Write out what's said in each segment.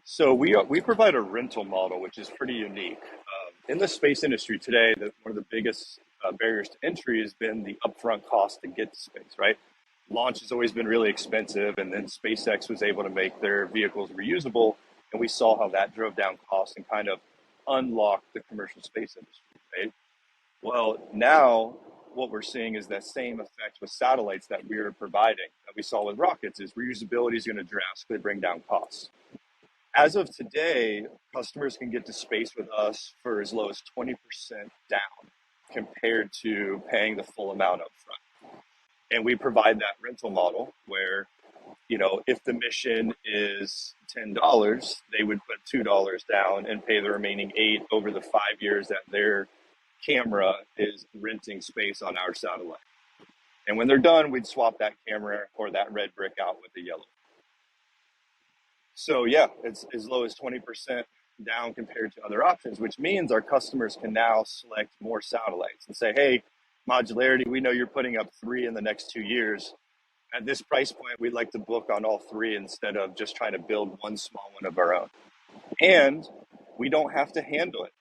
So we provide a rental model, which is pretty unique. In the space industry today, one of the biggest barriers to entry has been the upfront cost to get to space, right? Launch has always been really expensive, and then SpaceX was able to make their vehicles reusable, and we saw how that drove down costs and kind of unlocked the commercial space industry, right? Well, now what we're seeing is that same effect with satellites that we're providing, that we saw with rockets, is reusability is going to drastically bring down costs. As of today, customers can get to space with us for as low as 20% down compared to paying the full amount up front. And we provide that rental model where, if the mission is $10, they would put $2 down and pay the remaining 8 over the 5 years that their camera is renting space on our satellite. And when they're done, we'd swap that camera or that red brick out with the yellow. So yeah, it's as low as 20% down compared to other options, which means our customers can now select more satellites and say, hey, Modularity, we know you're putting up 3 in the next 2 years. At this price point, we'd like to book on all 3 instead of just trying to build one small one of our own. And we don't have to handle it.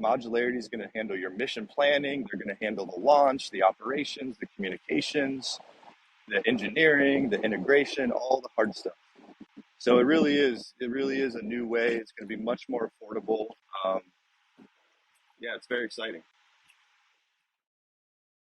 Modularity is going to handle your mission planning. They're going to handle the launch, the operations, the communications, the engineering, the integration, all the hard stuff. So it really is a new way. It's going to be much more affordable. Yeah, it's very exciting.